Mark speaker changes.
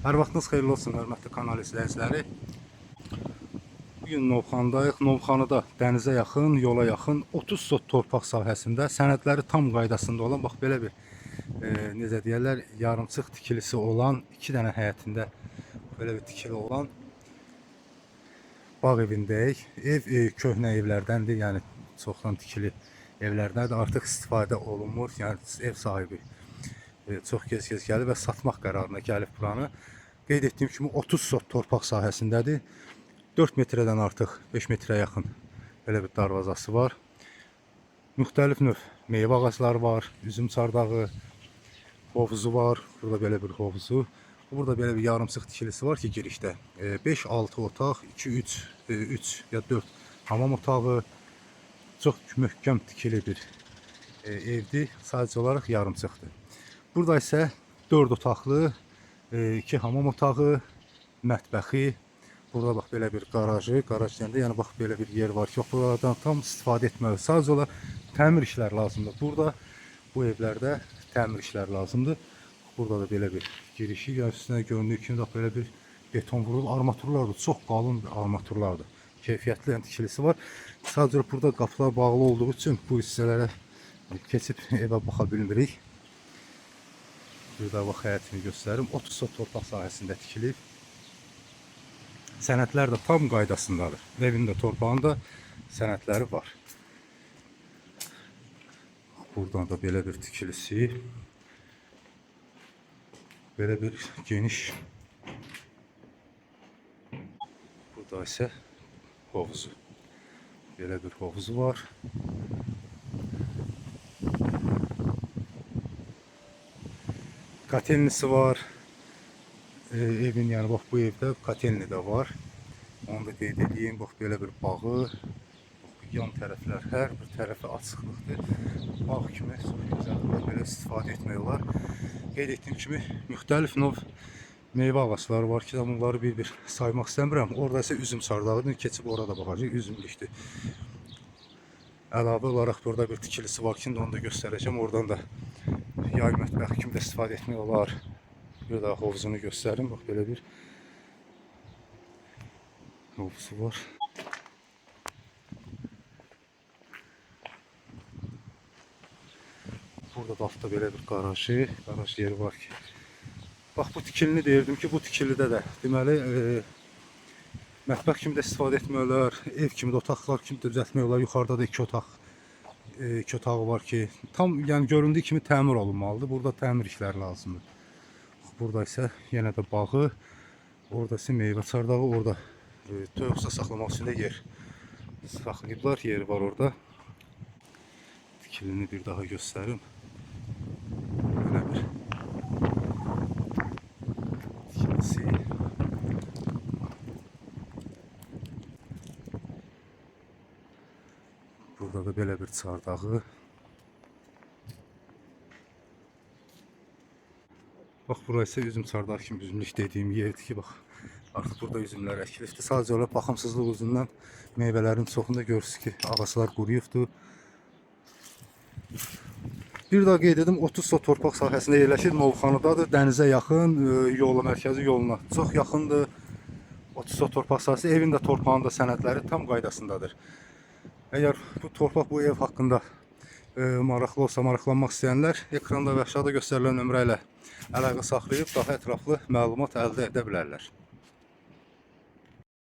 Speaker 1: Hər vaxtınız xeyirli olsun, hörmətli kanal izləyiciləri. Bugün Novxandayıq. Novxanıda dənizə yaxın, yola yaxın 30 sot torpaq sahəsində sənədləri tam qaydasında olan, bax belə bir necə deyirlər, yarımçıq tikilisi olan, 2 dənə həyətində belə bir tikili olan bağ evindəyik. Ev köhnə evlərdəndir, yəni çoxdan tikili evlərdəndir. Artıq istifadə olunmur, yəni ev sahibi çox gec-gec gəlib və satmaq qərarına gəlib buranı. Qeyd etdiyim kimi 30 sot torpaq sahəsindədir. 4 metrədən artıq 5 metrə yaxın belə bir darvazası var. Müxtəlif növ meyvə ağacları var, üzüm çardağı, hovuzu var. Burada belə bir hovuzu. Burada belə bir yarımçıq tikilisi var ki, girişdə 5-6 otaq, 2-3 ya 4 hamam otağı, çox möhkəm tikili bir evdir. Sadəcə olaraq yarımçıqdır. Burada isə 4 otaqlı, 2 hamam otağı, mətbəxi, burada bax belə bir qarajı, qaraj deyəndə, yəni bax belə bir yer var ki, buradan tam istifadə etməli. Sadəcə olaraq təmir işlər lazımdır. Burada bu evlərdə təmir işlər lazımdır. Burada da belə bir girişi, yəni üstünə göründüyü kimi də belə bir beton vurulub, armaturlardır, çox qalın armaturlardır. Keyfiyyətli tikilisi var. Sadəcə burada qapılar bağlı olduğu üçün bu hissələrə keçib evə baxa bilmirik. Burada bax həyətini göstərim. 30 sot torpaq sahəsində tikilib. Sənədlər də tam qaydasındadır. Evin də torpağında sənədləri var. Buradan da belə bir tikilisi. Belə bir geniş. Burada isə hovuzu. Belə bir hovuzu var. Katelnisi var. Evin, yəni bax bu evdə katelni də var. Onu da qeyd edeyim. Bax belə bir bağı. Bax, yan tərəflər hər bir tərəfi açıqlıqdır. Bağ kimi çox gözəldir. Belə istifadə etmək olar. Qeyd etdiyim kimi müxtəlif növ meyvə ağacları var ki, bunları bir-bir saymaq istəmirəm. Orada isə üzüm çardağıdır. Keçib orada baxacaq. Üzümlükdür. Əlavə olaraq burada bir tikilisi var ki, onu da göstərəcəm. Oradan da yay mətbəxi kimi də istifadə etmək olar. Bir daha hovuzunu göstərim. Bax belə bir hovuzu var. Burada da altda belə bir garaj yeri var ki. Bax bu tikilini deyirdim ki, bu tikilidə də deməli mətbəx kimi də istifadə etmək olar, ev kimi də otaqlar kimi də düzəltmək olar. Yuxarıda da 2 otağı var ki, tam yəni göründüyü kimi təmir olunmalıdır. Burada təmir işləri lazımdır. Burada isə yenə də bağı, orada isə meyvə çardağı, orada toyuqsa saxlamaq üçün də yer saxlayıblar, yeri var orada. Tikilini bir daha göstərim. Belə bir tikilisi. Burada da belə bir çardağı. Bax, burası isə üzüm çardağı kimi üzümlük dediyim yerdir ki, bax, artıq burada üzümlər əkilibdir. Sadəcə olaraq baxımsızlıq üzündən meyvələrin çoxunda görürsünüz ki, ağaclar quruyubdur. Bir daha qeyd edim, 30 sot torpaq sahəsində yerləşir, Novxanıdadır, dənizə yaxın, yola, mərkəzi yoluna çox yaxındır. 30 sot torpaq sahəsi, evin də torpağında sənədləri tam qaydasındadır. Əgər bu torpaq, bu ev haqqında maraqlı olsa, maraqlanmaq istəyənlər ekranda və aşağıda göstərilən nömrə ilə əlaqə saxlayıb daha ətraflı məlumat əldə edə bilərlər.